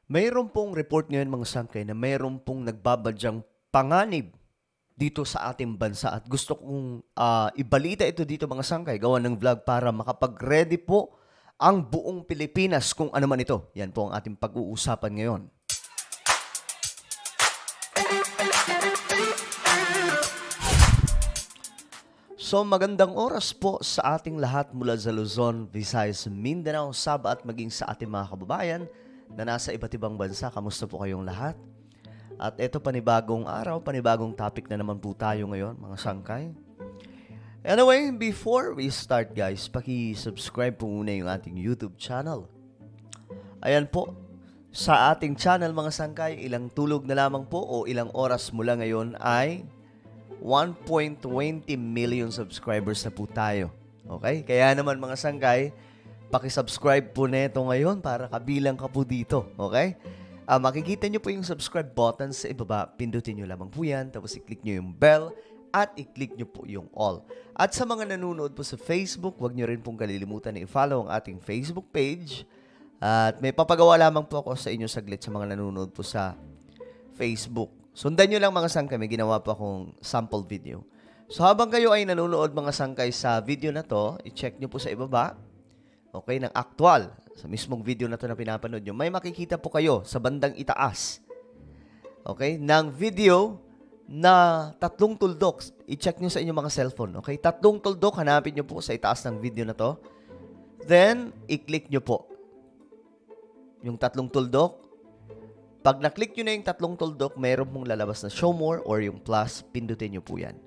Mayroon pong report ngayon mga sangkay na mayroon pong nagbabadyang panganib dito sa ating bansa at gusto kong ibalita ito dito mga sangkay, gawa ng vlog para makapag-ready po ang buong Pilipinas kung ano man ito. Yan po ang ating pag-uusapan ngayon. So magandang oras po sa ating lahat mula sa Luzon, Visayas, Mindanao, Sabah at maging sa ating mga kababayan na nasa iba't ibang bansa. Kamusta po kayong lahat? At ito panibagong araw, panibagong topic na naman po tayo ngayon mga sangkay. Anyway, before we start guys, paki-subscribe po muna yung ating YouTube channel. Ayan po, sa ating channel mga sangkay, ilang tulog na lamang po o ilang oras mula ngayon ay 1.20 million subscribers na po tayo. Okay? Kaya naman mga sangkay, paki-subscribe po neto ngayon para kabilang ka po dito. Okay? Makikita nyo po yung subscribe button sa ibaba. Pindutin nyo lamang po yan. Tapos i-click nyo yung bell at i-click nyo po yung all. At sa mga nanonood po sa Facebook, huwag nyo rin pong kalilimutan na i-follow ang ating Facebook page. At may papagawa lamang po ako sa inyo saglit sa mga nanonood po sa Facebook. Sundan nyo lang mga sangkay, may ginawa pa akong sample video. So habang kayo ay nanonood mga sangkay sa video na to, i-check nyo po sa ibaba, okay, ng actual, sa mismong video na to na pinapanood nyo, may makikita po kayo sa bandang itaas, okay, ng video na 3 tuldok. I-check nyo sa inyong mga cellphone, okay? 3 tuldok, hanapin nyo po sa itaas ng video na to. Then, i-click nyo po yung 3 tuldok. Pag na-click nyo na yung 3 tuldok, mayroon mong lalabas na show more or yung plus, pindutin nyo po yan.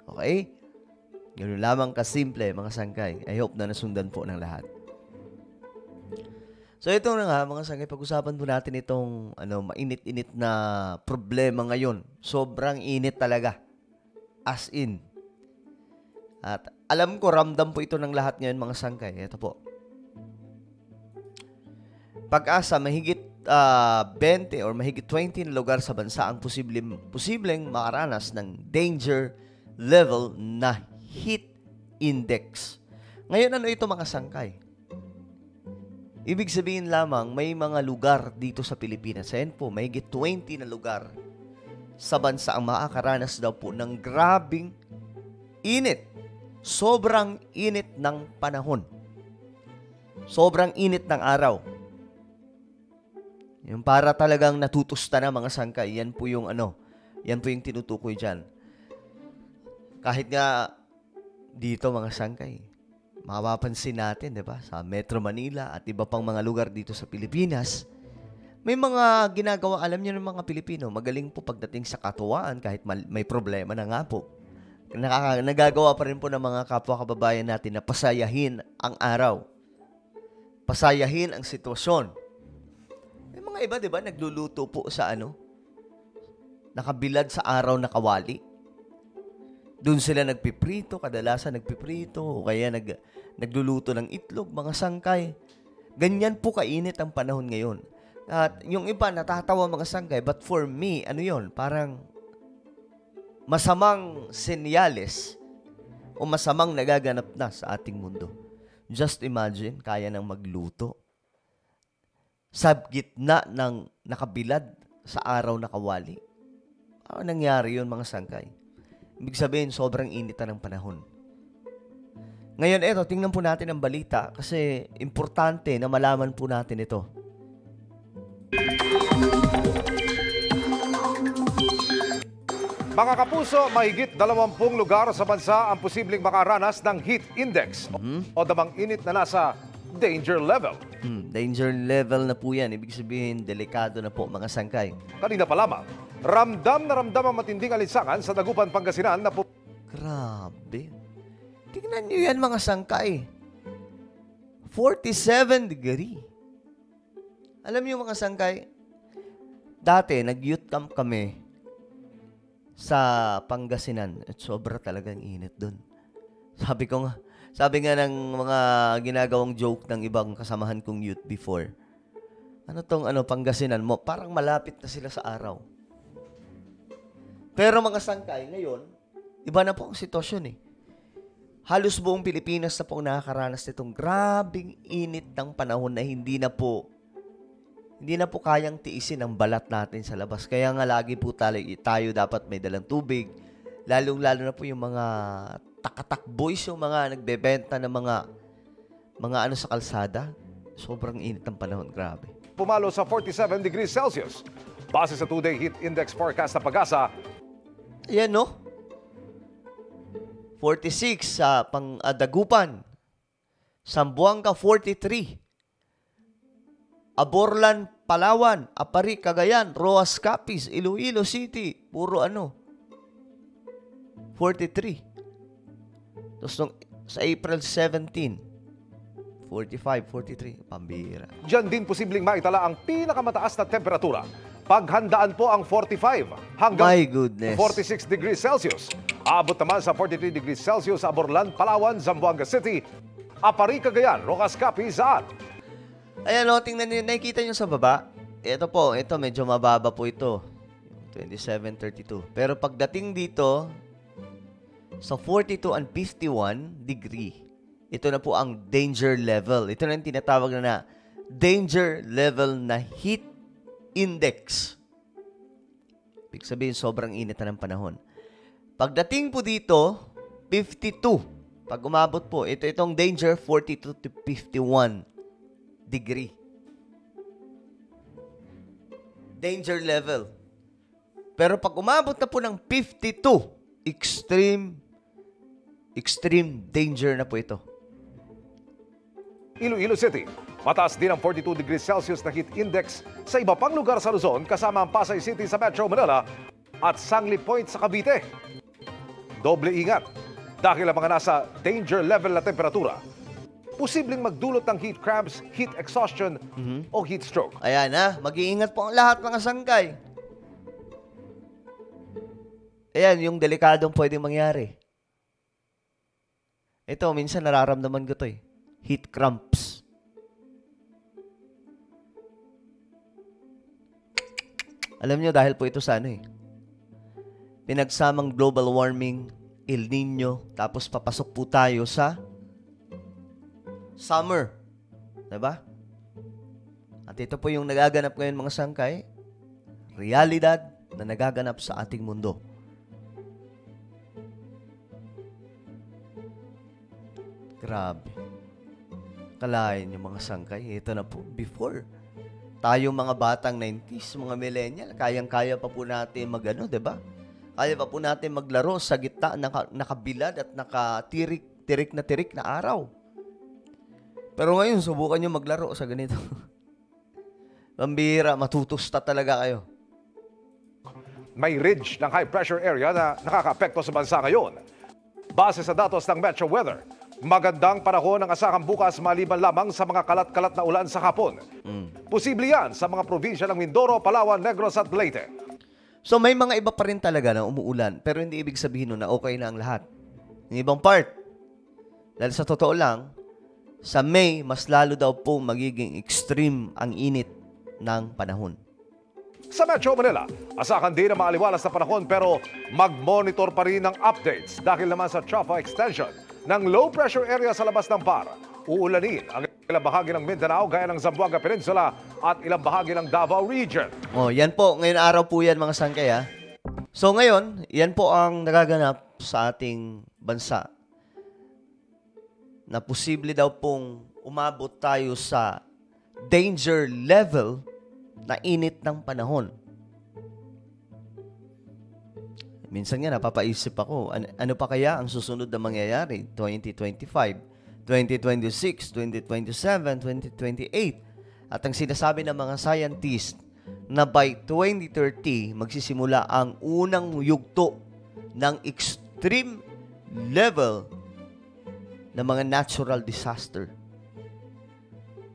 Okay? Ganun lamang kasimple, mga sangkay. I hope na nasundan po ng lahat. So ito na nga, mga sangkay, pag-usapan po natin itong mainit-init na problema ngayon. Sobrang init talaga. As in. At alam ko, ramdam po ito ng lahat ngayon, mga sangkay. Ito po. Pag-asa, mahigit 20 or mahigit 20 na lugar sa bansa ang posibleng makaranas ng danger level na heat index. Ngayon, ano ito mga sangkay? Ibig sabihin lamang, may mga lugar dito sa Pilipinas. Ayan po, mahigit 20 na lugar sa bansa ang makakaranas daw po ng grabing init. Sobrang init ng panahon. Sobrang init ng araw. Yung para talagang natutusta na mga sangkay, yan po yung yan po yung tinutukoy dyan. Kahit nga dito mga sangkay, mapapansin natin, di ba, sa Metro Manila at iba pang mga lugar dito sa Pilipinas, may mga ginagawa, alam niyo ng mga Pilipino, magaling po pagdating sa katuwaan kahit may problema na nga po. Nagagawa pa rin po ng mga kapwa-kababayan natin na pasayahin ang araw. Pasayahin ang sitwasyon. May mga iba, di ba, nagluluto po sa nakabilad sa araw na kawali. Doon sila nagpiprito, kadalasan nagpiprito, o kaya nagluluto ng itlog, mga sangkay. Ganyan po kainit ang panahon ngayon. At yung iba, natatawa mga sangkay, but for me, parang masamang senyales o masamang nagaganap na sa ating mundo. Just imagine, kaya nang magluto sa gitna ng nakabilad sa araw na kawali. Ano nangyari yun mga sangkay? Ibig sabihin, sobrang init na ng panahon. Ngayon, eto, tingnan po natin ang balita kasi importante na malaman po natin ito. Mga kapuso, mahigit 20 lugar sa bansa ang posibleng makaranas ng heat index o damang init na nasa danger level. Danger level na po yan. Ibig sabihin, delikado na po mga sangkay. Kanina pa lamang, ramdam na ramdam ang matinding alinsangan sa Dagupan, Pangasinan na Grabe. Tingnan nyo yan mga sangkay. 47 degree. Alam nyo mga sangkay, dati nag-youth camp kami sa Pangasinan at sobra talagang init dun. Sabi nga ng mga ginagawang joke ng ibang kasamahan kong youth before, Pangasinan mo, parang malapit na sila sa araw. Pero mga sangkay, ngayon, iba na po ang sitwasyon eh. Halos buong Pilipinas na po nakakaranas nitong grabing init ng panahon na hindi hindi na po kayang tiisin ang balat natin sa labas. Kaya nga lagi po tayo dapat may dalang tubig. Lalong-lalo na po yung mga takatak boys, yung mga nagbebenta ng mga ano sa kalsada. Sobrang init ng panahon, grabe. Pumalo sa 47 degrees Celsius. Base sa 2-day heat index forecast na Pag-asa, Ayan, no? 46 sa Dagupan. Zamboanga, 43. Aborlan, Palawan, Apari, Cagayan, Roas, Capiz, Iloilo City. Puro 43. Tapos sa April 17, 45, 43. Pambira. diyan din posibleng maitala ang pinakamataas na temperatura. Paghandaan po ang 45 hanggang My goodness. 46 degrees Celsius. Abot naman sa 43 degrees Celsius sa Aborlan, Palawan, Zamboanga City, Apari, Cagayan, Rojas, Capiz, at Ayan, no, tingnan niyo, nakikita niyo sa baba. Ito po, ito medyo mababa po ito. 27, 32. Pero pagdating dito, sa 42 and 51 degree, ito na po ang danger level. Ito na yung tinatawag na danger level na heat index. Ibig sabihin, sobrang init na ng panahon. Pagdating po dito, 52. Pag umabot po, itong danger, 42 to 51 degree. Danger level. Pero pag umabot na po ng 52, extreme danger na po ito. Iloilo City. Mataas din ang 42 degrees Celsius na heat index sa iba pang lugar sa Luzon kasama ang Pasay City sa Metro Manila at Sangli Point sa Cavite. Doble ingat dahil ang mga nasa danger level na temperatura posibleng magdulot ng heat cramps, heat exhaustion o heat stroke. Ayan na, mag-iingat po ang lahat mga sangkay. Ayan, yung delikadong pwedeng mangyari. Ito, minsan nararamdaman ko to heat cramps. Alam nyo, dahil po ito sa pinagsamang global warming, El Nino, tapos papasok po tayo sa summer. Diba? At ito po yung nagaganap ngayon mga sangkay, realidad na nagaganap sa ating mundo. Grabe. Kalahin yung mga sangkay. Ito na po. Before, tayong mga batang 90s, mga millennial, kayang-kaya pa po natin diba? Kaya pa po natin maglaro sa gitna nakabilad at nakatirik na araw. Pero ngayon, subukan nyo maglaro sa ganito. Pambira, matutusta talaga kayo. May ridge ng high pressure area na nakakaapekto sa bansa ngayon. Base sa datos ng Metro Weather, magandang panahon ang asahang bukas maliban lamang sa mga kalat-kalat na ulan sa hapon. Posible yan sa mga probinsya ng Mindoro, Palawan, Negros at Leyte. So may mga iba pa rin talaga na umuulan, pero hindi ibig sabihin na okay na ang lahat. Yung ibang part, dahil sa totoo lang, sa May, mas lalo daw po magiging extreme ang init ng panahon. Sa Metro Manila, asahan din ang maaliwalas na panahon pero mag-monitor pa rin ng updates dahil naman sa trough extension ng low pressure area sa labas ng PAR. Uulanin ang ilang bahagi ng Mindanao gaya ng Zamboanga Peninsula at ilang bahagi ng Davao Region. Yan po. Ngayon araw po yan mga sangkay So ngayon, yan po ang nagaganap sa ating bansa. Na posible daw pong umabot tayo sa danger level na init ng panahon. Minsan nga napapaisip ako, ano pa kaya ang susunod na mangyayari? 2025, 2026, 2027, 2028. At ang sinasabi ng mga scientist na by 2030, magsisimula ang unang yugto ng extreme level na mga natural disaster,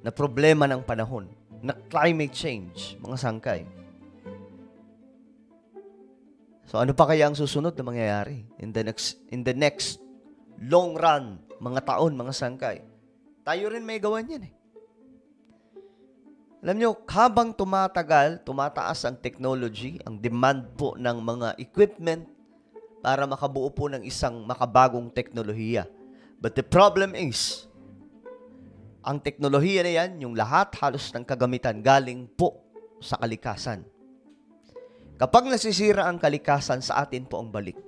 na problema ng panahon, na climate change, mga sangkay. So ano pa kaya ang susunod na mangyayari in the next long run, mga taon, mga sangkay? Tayo rin may gawan yan Alam nyo, habang tumataas ang technology, ang demand po ng mga equipment para makabuo po ng isang makabagong teknolohiya. But the problem is, Ang teknolohiya na yan, yung lahat halos ng kagamitan galing po sa kalikasan. Kapag nasisira ang kalikasan, sa atin po ang balik.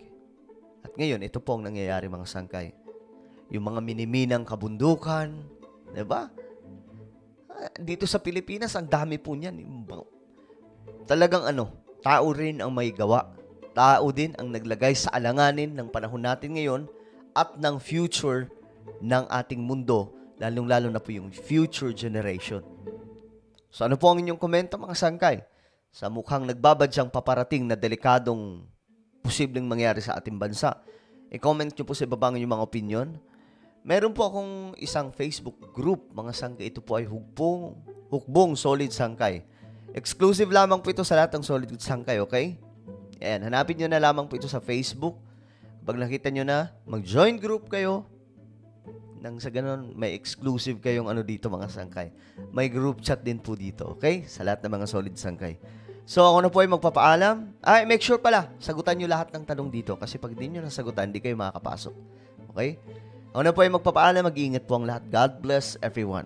At ngayon, ito po ang nangyayari mga sangkay. Yung mga miniminang kabundukan, di ba? Dito sa Pilipinas, ang dami po niyan. Talagang tao rin ang may gawa. Tao din ang naglagay sa alanganin ng panahon natin ngayon at ng future ng ating mundo, lalong-lalo na po yung future generation. So ano po ang inyong komento mga sangkay? Sa mukhang nagbabadyang paparating na delikadong posibleng mangyari sa ating bansa. I-comment nyo po sa ibaba ang inyong mga opinion. Meron po akong isang Facebook group, mga sangkay. Ito po ay Hukbong Solid Sangkay. Exclusive lamang po ito sa lahat ng Solid Sangkay, okay? Ayan, hanapin nyo na lamang po ito sa Facebook. Pag nakita nyo na, mag-join group kayo. Nang sa ganun, may exclusive kayong dito mga sangkay. May group chat din po dito, okay? Sa lahat ng mga Solid Sangkay. So, ako na po ay magpapaalam. Make sure pala, sagutan nyo lahat ng tanong dito. Kasi pag di nyo nasagutan, di kayo makakapasok. Okay? Ako na po ay magpapaalam. Mag-iingat po ang lahat. God bless everyone.